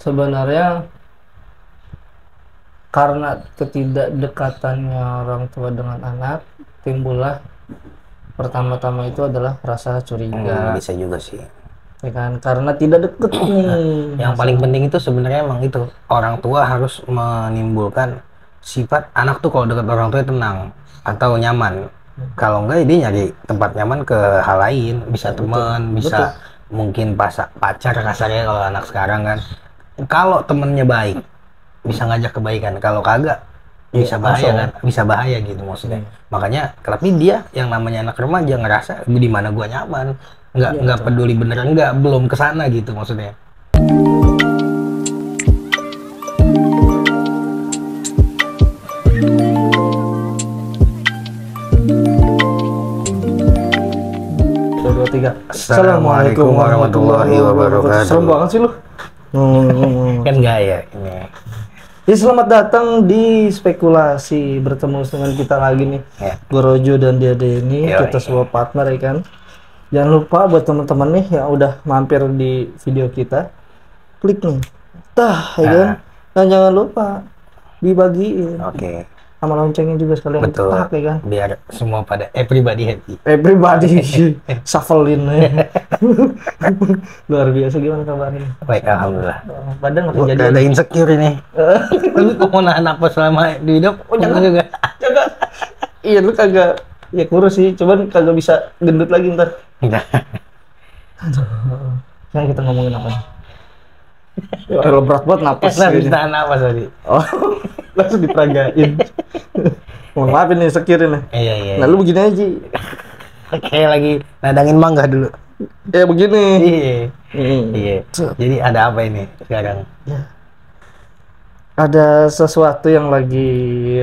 sebenarnya karena ketidakdekatannya orang tua dengan anak, timbullah pertama-tama itu adalah rasa curiga, Bisa juga sih. ya kan? Karena tidak deket nih. Yang paling penting itu sebenarnya emang itu orang tua harus menimbulkan sifat anak tuh kalau dekat orang tua tenang atau nyaman. Kalau enggak dia nyari tempat nyaman ke hal lain, bisa teman, bisa mungkin pacar kasarnya kalau anak sekarang kan. Kalau temennya baik bisa ngajak kebaikan, kalau kagak bisa bahaya kan, bisa bahaya gitu maksudnya. Makanya tapi dia yang namanya anak remaja ngerasa di mana gua nyaman, nggak peduli bener enggak, belum kesana gitu maksudnya. Dua, tiga. Assalamualaikum warahmatullahi wabarakatuh. Serem banget sih lu. Kan enggak ya ini. Ya, selamat datang di spekulasi, bertemu dengan kita lagi nih, Gorojo dan Dede ini. Kita semua partner ya kan. Jangan lupa buat teman-teman nih yang udah mampir di video kita, klik nih, ya kan. Dan jangan lupa dibagiin. Sama loncengnya juga sekalian. Betul. Ya kan. Biar semua pada everybody happy. Everybody shufflein. Luar biasa, gimana kabarnya? Baik, alhamdulillah. Badan nggak jadi. Ada insecure ini. Lu mau nahan apa selama di hidup? Oh, jangan juga. Jangan. Iya, lu kagak ya kurus sih, cuman kagak bisa gendut lagi ntar. Sekarang kita ngomongin apa nih? Ya, berat banget napas. Habis tahan napas tadi. Oh, langsung diperagain. Mohon maaf ini insecure nih. Iya. Nah, lu begini aja. Kayak lagi nadangin mangga dulu. Ya begini. Iya. Jadi ada apa ini sekarang? Ada sesuatu yang lagi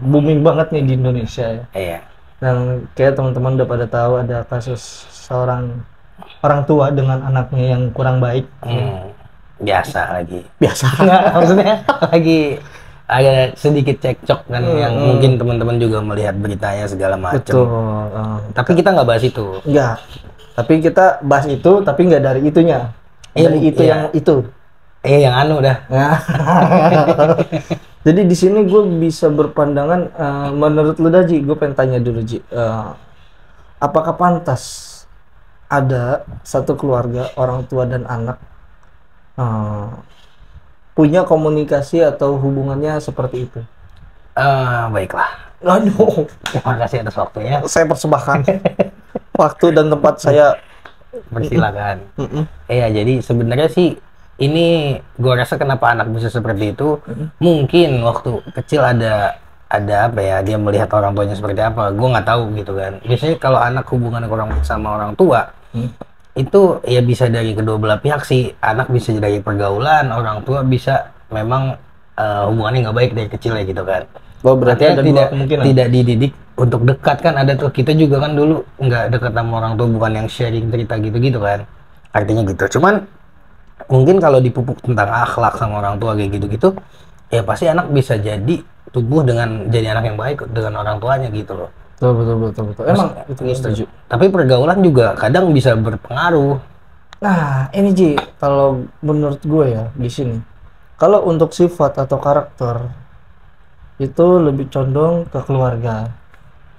booming banget nih di Indonesia ya. Iya. Dan kayak teman-teman udah pada tahu ada kasus seorang orang tua dengan anaknya yang kurang baik. Biasa lagi. Nggak, maksudnya lagi ada sedikit cekcok kan yang mungkin teman-teman juga melihat beritanya segala macam. Betul. Tapi kita nggak bahas itu. Enggak. Tapi kita bahas itu, tapi nggak dari itunya. Dari itu yang itu. Yang anu dah. Jadi di sini gue bisa berpandangan, menurut lu Daji, gue pengen tanya dulu Ji, apakah pantas ada satu keluarga orang tua dan anak punya komunikasi atau hubungannya seperti itu? Baiklah. Aduh, Terima kasih atas waktunya. saya persembahkan waktu dan tempat saya. Persilakan. Iya, jadi sebenarnya sih ini gue rasa kenapa anak bisa seperti itu, mungkin waktu kecil ada apa ya, dia melihat orang tuanya seperti apa, gue nggak tahu gitu kan. Biasanya kalau anak hubungan sama orang tua itu ya bisa dari kedua belah pihak sih. Anak bisa dari pergaulan, orang tua bisa memang hubungannya nggak baik dari kecil ya gitu kan. Berarti ada dua kemungkinan. Tidak dididik untuk dekat kan, ada tuh. Kita juga kan dulu nggak dekat sama orang tua, bukan yang sharing cerita gitu-gitu kan. Artinya gitu. Cuman mungkin kalau dipupuk tentang akhlak sama orang tua kayak gitu-gitu, ya pasti anak bisa jadi tumbuh dengan jadi anak yang baik dengan orang tuanya gitu loh. Betul. Emang itu setuju. Tapi pergaulan juga kadang bisa berpengaruh. Nah, ini Ji, kalau menurut gue ya di sini, kalau untuk sifat atau karakter itu lebih condong ke keluarga.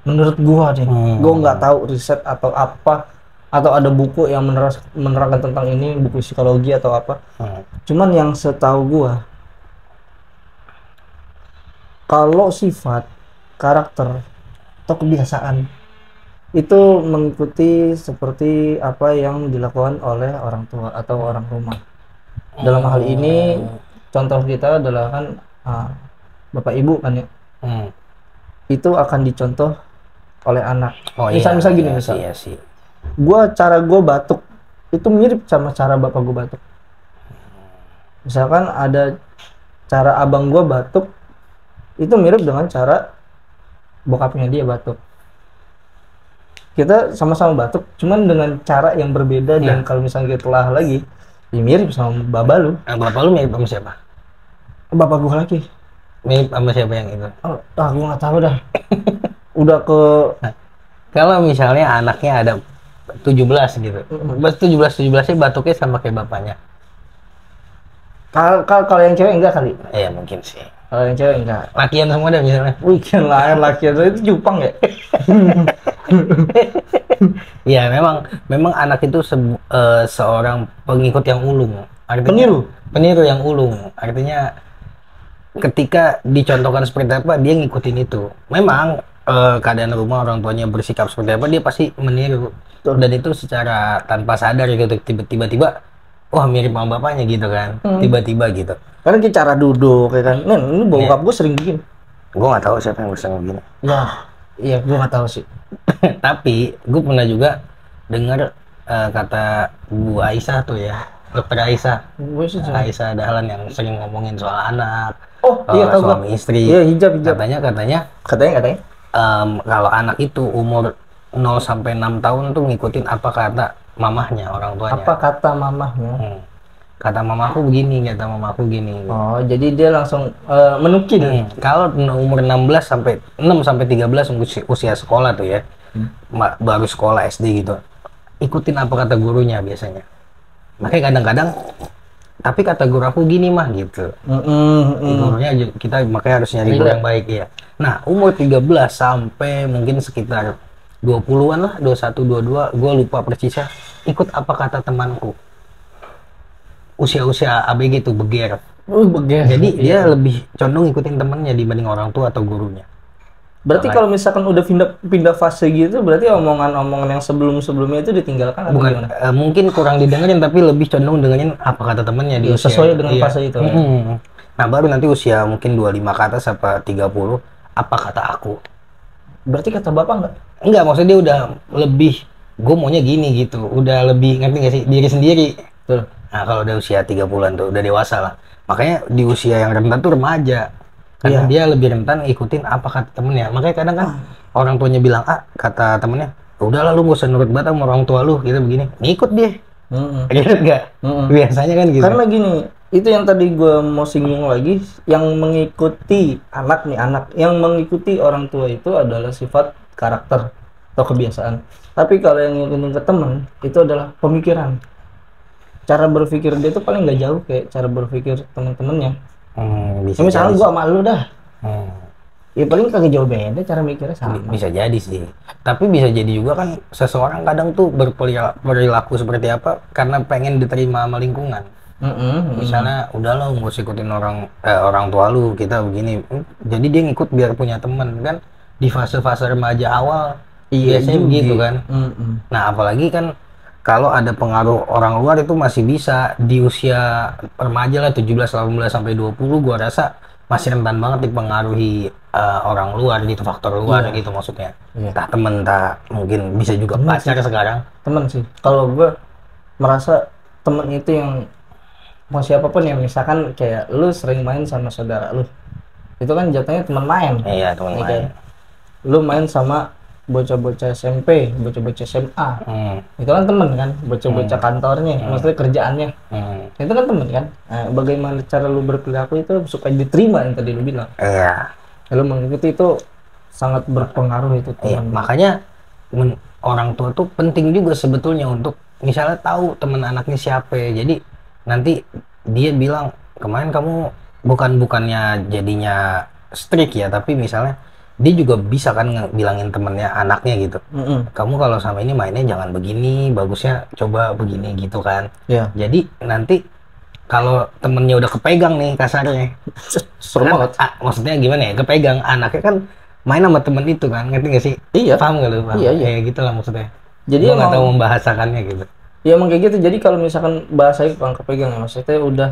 Menurut gue nih, gue nggak tahu riset atau apa, atau ada buku yang menerangkan tentang ini, buku psikologi atau apa. Cuman yang setahu gue, kalau sifat, karakter, atau kebiasaan itu mengikuti seperti apa yang dilakukan oleh orang tua atau orang rumah. Dalam hal ini contoh kita adalah kan bapak ibu kan ya, itu akan dicontoh oleh anak. Misal gini, cara gue batuk itu mirip sama cara bapak gue batuk. Misalkan ada cara abang gue batuk itu mirip dengan cara bokapnya dia batuk. Kita sama-sama batuk, cuman dengan cara yang berbeda. Dan kalau misalnya kita telah lagi, ya mirip sama bapak lu. Bapak lu mirip sama siapa? Bapak gua lagi. Mirip sama siapa yang itu? Gua nggak tahu dah. Udah ke. Kalau misalnya anaknya ada 17 gitu, 17-nya batuknya sama kayak bapaknya. Kalau yang cewek enggak kali. Ya mungkin sih. Kalau yang cewek enggak. Lakian semua deh misalnya. Weekend lah, laki itu Jepang ya. Iya, memang anak itu seorang pengikut yang ulung. Artinya, peniru yang ulung. Artinya ketika dicontohkan seperti apa, dia ngikutin itu. Memang keadaan rumah orang tuanya bersikap seperti apa, dia pasti meniru. Dan itu secara tanpa sadar gitu, tiba-tiba, wah mirip sama bapaknya gitu kan, tiba-tiba gitu. Karena kayak cara duduk, kayak kan, nen ini bokap gue sering bikin. Gue nggak tahu siapa yang bisa begini. Ya, iya gue nggak tahu sih. Tapi gue pernah juga dengar kata Bu Aisyah tuh ya, Dokter Aisyah. Aisyah Dahlan yang sering ngomongin soal anak, iya, tahu suami istri. Iya, hijab. Katanya kalau anak itu umur 0 sampai 6 tahun tuh ngikutin apa kata mamahnya, orang tuanya. Apa kata mamahnya? Kata mamaku begini, kata mamaku gini. Oh, jadi dia langsung menukil. Kalau umur 16 sampai 13 usia sekolah tuh ya. Baru sekolah SD gitu. Ikutin apa kata gurunya biasanya. Makanya kadang-kadang tapi kata guru aku gini mah gitu. Gurunya kita makanya harus nyari guru yang baik ya. Nah, umur 13 sampai mungkin sekitar 20-an lah, 21, 22, gue lupa persisnya. Ikut apa kata temanku. Usia-usia ABG tuh beger. Jadi dia lebih condong ngikutin temennya dibanding orang tua atau gurunya. Berarti kalau misalkan udah pindah fase gitu, berarti omongan-omongan yang sebelum-sebelumnya itu ditinggalkan? Bukan, mungkin kurang didengerin tapi lebih condong dengerin apa kata temennya di usia. Sesuai dengan fase itu. Nah baru nanti usia mungkin 25 ke atas apa 30, apa kata aku. Berarti kata bapak nggak? Enggak, maksudnya dia udah lebih, gue maunya gini gitu, udah lebih, ngerti nggak sih, diri sendiri. Betul. Nah kalau udah usia 30-an tuh, udah dewasa lah. Makanya di usia yang rentan tuh remaja. Karena dia lebih rentan ikutin apa kata temennya. Makanya kadang kan orang tuanya bilang kata temennya, udahlah lu gak usah nurut banget sama orang tua lu, gitu begini. Ngikut dia. Ngikut gak? Biasanya kan gitu. Karena gini, itu yang tadi gue mau singgung lagi, yang mengikuti anak, yang mengikuti orang tua itu adalah sifat karakter atau kebiasaan. Tapi kalau yang ngikutin ke temen, itu adalah pemikiran. Cara berpikir dia itu paling nggak jauh kayak cara berpikir temen-temennya. Misalnya gua sama lu dah. Ya paling kagak jauh beda cara mikirnya sama. Bisa jadi sih. Tapi bisa jadi juga kan seseorang kadang tuh berperilaku seperti apa karena pengen diterima sama lingkungan. Misalnya udahlah nggak usah ikutin orang tua lu, kita begini. Jadi dia ngikut biar punya teman kan di fase-fase remaja awal. Biasanya begitu kan. Nah apalagi kan kalau ada pengaruh orang luar itu masih bisa di usia remaja lah 17, 18 sampai 20 gua rasa masih rentan banget dipengaruhi orang luar gitu, faktor luar gitu maksudnya. Entah temen, entah mungkin bisa juga pacar sekarang. Temen sih. Kalau gua merasa temen itu yang mau siapapun ya, misalkan kayak lu sering main sama saudara lu. Itu kan jatuhnya teman main. Iya, teman main. Lu main sama bocah-bocah SMP, bocah-bocah SMA, itu kan temen kan, bocah-bocah kantornya, maksudnya kerjaannya, itu kan temen kan. Nah, bagaimana cara lu berperilaku itu supaya diterima yang tadi lu bilang. Lu mengikuti itu sangat berpengaruh itu. Makanya orang tua tuh penting juga sebetulnya untuk misalnya tahu teman anaknya siapa. Jadi nanti dia bilang kemarin kamu bukannya jadinya strict ya, tapi misalnya dia juga bisa kan bilangin temennya, anaknya gitu. Kamu kalau sama ini mainnya jangan begini, bagusnya coba begini gitu kan. Jadi nanti kalau temennya udah kepegang nih kasarnya, serem banget. Maksudnya gimana ya, kepegang anaknya kan main sama temen itu kan, ngerti gak sih? Iya. Paham gak lu? Iya. Kayak gitu lah maksudnya. Jadi gua nggak tahu membahasakannya gitu. Ya emang kayak gitu. Jadi kalau misalkan bahasanya kurang kepegang ya, maksudnya udah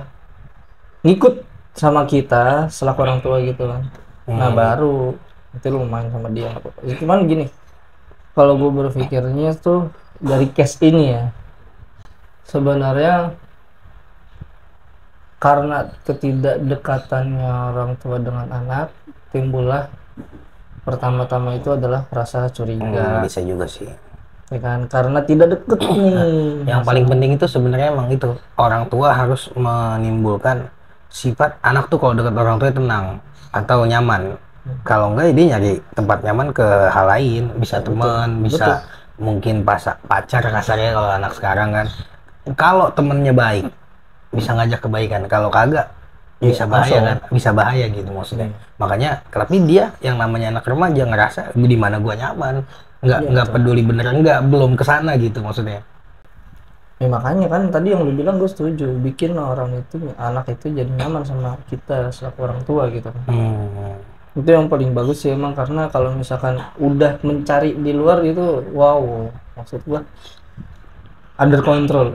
ngikut sama kita selaku orang tua gitu kan. Nah baru itu lu main sama dia. Cuman gini, kalau gue berpikirnya tuh dari case ini ya, sebenarnya karena ketidakdekatannya orang tua dengan anak, timbullah pertama-tama itu adalah rasa curiga. Bisa juga sih. Ya kan, karena tidak deket nih. Yang paling penting itu sebenarnya emang itu, orang tua harus menimbulkan sifat anak tuh kalau dekat orang tua tenang atau nyaman. Kalau enggak dia nyari tempat nyaman ke hal lain, bisa teman, bisa mungkin pacar kasarnya kalau anak sekarang kan. Kalau temennya baik, bisa ngajak kebaikan. Kalau kagak bisa Iya, bahaya langsung. kan, bisa bahaya gitu maksudnya. Iya. Makanya tapi dia yang namanya anak remaja ngerasa di mana gua nyaman, Iya, nggak betul. peduli bener enggak, belum kesana gitu maksudnya. Ya makanya kan tadi yang lu bilang gue setuju, bikin orang itu, anak itu jadi nyaman sama kita selaku orang tua gitu kan. Hmm. Itu yang paling bagus sih emang, karena kalau misalkan udah mencari di luar itu, wow, maksud gua under control.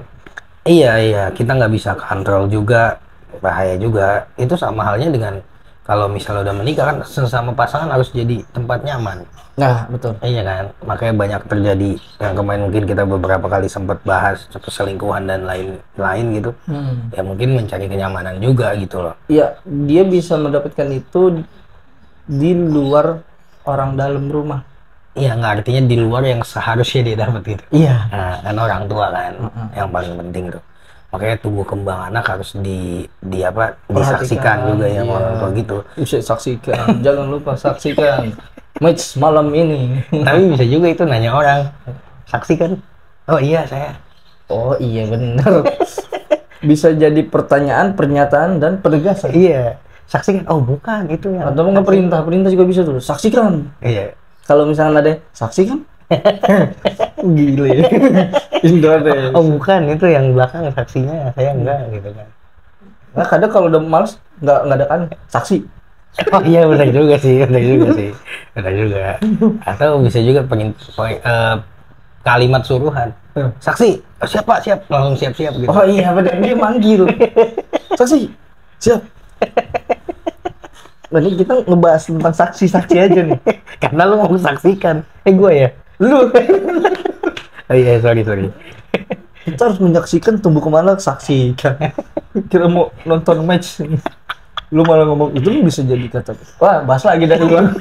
Iya, iya, kita nggak bisa kontrol juga, bahaya juga. Itu sama halnya dengan kalau misalnya udah menikah kan sesama pasangan harus jadi tempat nyaman. Nah, betul. Iya kan, makanya banyak terjadi yang kemarin mungkin kita beberapa kali sempat bahas perselingkuhan dan lain-lain gitu. Ya mungkin mencari kenyamanan juga gitu loh. Iya, dia bisa mendapatkan itu di luar orang dalam rumah. Iya, nggak artinya di luar yang seharusnya dia dapat gitu. Iya. Nah, kan orang tua kan Mm-mm. yang paling penting tuh. Makanya tumbuh kembang anak harus di apa Perhatikan, disaksikan juga ya sama iya. orang tua gitu. Bisa saksikan, jangan lupa saksikan match malam ini. Tapi bisa juga itu nanya orang, saksikan. Oh iya saya. Oh iya benar. Bisa jadi pertanyaan, pernyataan, dan penegasan. Iya, saksikan. Oh bukan itu ya. Atau nggak perintah, perintah juga bisa tuh. Saksikan. Iya. Kalau misalnya ada saksikan, gile. Indo deh. Oh bukan itu yang belakang saksinya saya enggak gitu kan. Nah, kadang kalau udah males nggak ada kan saksi. Oh iya benar juga sih, benar juga sih, benar juga. Atau bisa juga kalimat suruhan. Saksi, oh, siap pak, siap, langsung siap-siap gitu. Oh iya benar, dia manggil. Saksi, siap. Nah, ini kita ngebahas tentang saksi-saksi aja nih. Karena lu mau saksikan. Gue ya. Lu, Oh iya, sorry. kita harus menyaksikan tumbuh kemana saksikan. Kira mau nonton match. Lu malah ngomong itu, lu bisa jadi kata. Wah, bahas lagi dari luar.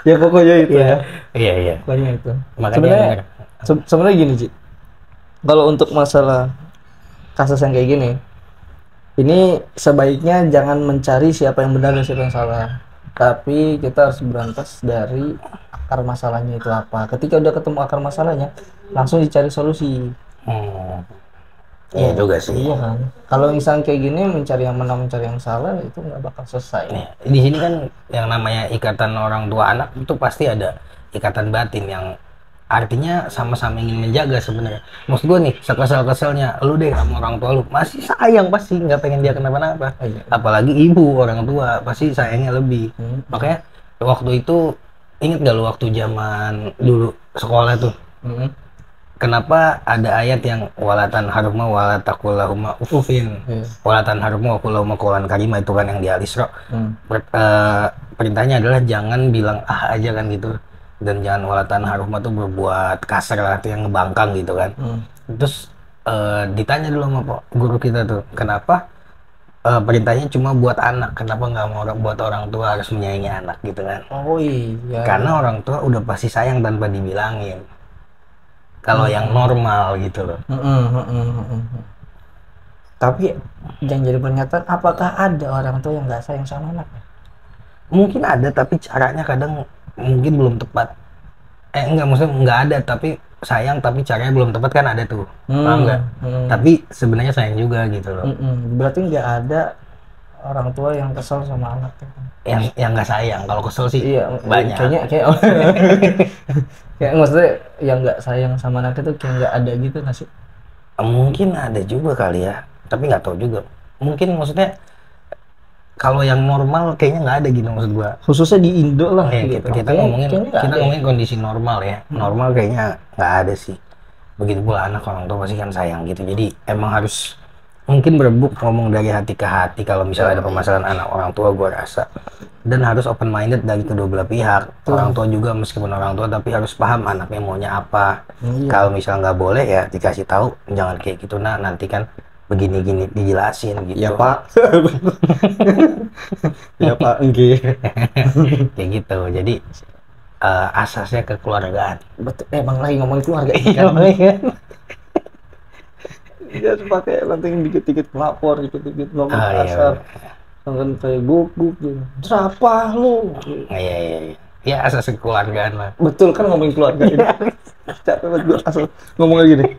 Ya pokoknya itu ya. Iya. Pokoknya itu. Makanya Sebenarnya bener. sebenarnya gini, Ci. Kalau untuk masalah kasus yang kayak gini, ini sebaiknya jangan mencari siapa yang benar dan siapa yang salah. Tapi kita harus berantas dari akar masalahnya itu apa. Ketika udah ketemu akar masalahnya, langsung dicari solusi. Iya juga sih. Iya kan. Kalau misalnya kayak gini mencari yang menang, mencari yang salah, itu nggak bakal selesai. Nih, di sini kan yang namanya ikatan orang tua anak itu pasti ada ikatan batin yang artinya sama-sama ingin menjaga sebenarnya. Maksud gue nih, sekesal-kesalnya lu deh sama orang tua lu masih sayang, pasti nggak pengen dia kenapa-napa. Iya. Apalagi ibu orang tua pasti sayangnya lebih. Makanya waktu itu inget gak lu waktu zaman dulu sekolah tuh, kenapa ada ayat yang walatan haruma walatakulahuma ufin, walatan haruma wakulahuma kaulan karima, itu kan yang di Al-Isra. Perintahnya adalah jangan bilang ah aja kan gitu, dan jangan walatan haruma tuh berbuat kasar lah, itu yang ngebangkang gitu kan. Terus ditanya dulu sama guru kita tuh, kenapa perintahnya cuma buat anak, kenapa nggak mau buat orang tua harus menyayangi anak gitu kan. Oh iya. Karena orang tua udah pasti sayang tanpa dibilangin. Kalau yang normal gitu loh. Tapi yang jadi pernyataan, apakah ada orang tua yang nggak sayang sama anak? Mungkin ada, tapi caranya kadang mungkin belum tepat. Enggak, maksudnya nggak ada tapi sayang, tapi caranya belum tepat kan, ada tuh. Paham nggak? Tapi sebenarnya sayang juga gitu loh. Berarti nggak ada orang tua yang kesel sama anak. Yang nggak sayang. Kalau kesel sih Iya, banyak. kayak maksudnya yang nggak sayang sama anak itu kayak nggak ada gitu nggak sih? Mungkin ada juga kali ya, tapi nggak tahu juga. Mungkin maksudnya kalau yang normal kayaknya nggak ada gitu maksud gua. Khususnya di Indo lah. Kita ngomongin kondisi normal ya. Normal kayaknya nggak ada sih. Begitu pula anak, orang tua pasti kan sayang gitu. Jadi emang harus mungkin berebut ngomong dari hati ke hati kalau misalnya ada permasalahan anak orang tua, gua rasa. Dan harus open minded dari kedua belah pihak. Orang tua juga meskipun orang tua tapi harus paham anaknya maunya apa. Kalau misalnya nggak boleh ya dikasih tahu, jangan kayak gitu, nah nanti kan begini-gini dijelasin gitu. Ya Pak. Ya Pak, enggak. Kayak gitu. Jadi asasnya kekeluargaan. Betul, emang lagi ngomongin keluarga Iya, kan. kan? Dia harus pakai nanti dikit-dikit melapor, dikit-dikit ngomong Iya. kasar. Kan kayak guk gitu. Serapah lu. Iya. Ya asas kekeluargaan lah. Betul kan ngomongin keluarga ini. Capek banget gue asal ngomong lagi nih.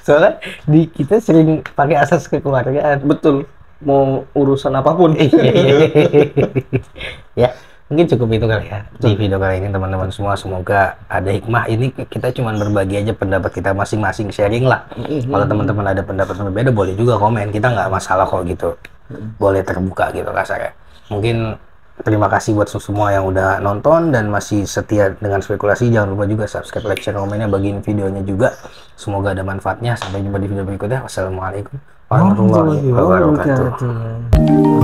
Soalnya di kita sering pakai asas kekeluargaan. Betul, mau urusan apapun. Ya, mungkin cukup itu kali ya di video kali ini teman-teman semua. Semoga ada hikmah. Ini kita cuma berbagi aja pendapat kita masing-masing, sharing lah. Kalau teman-teman ada pendapat yang berbeda boleh juga komen, kita nggak masalah kok gitu. Boleh terbuka gitu kasarnya. Mungkin terima kasih buat semua yang udah nonton dan masih setia dengan spekulasi. Jangan lupa juga subscribe, like, share, komennya, bagiin videonya juga. Semoga ada manfaatnya. Sampai jumpa di video berikutnya. Wassalamualaikum warahmatullahi wabarakatuh.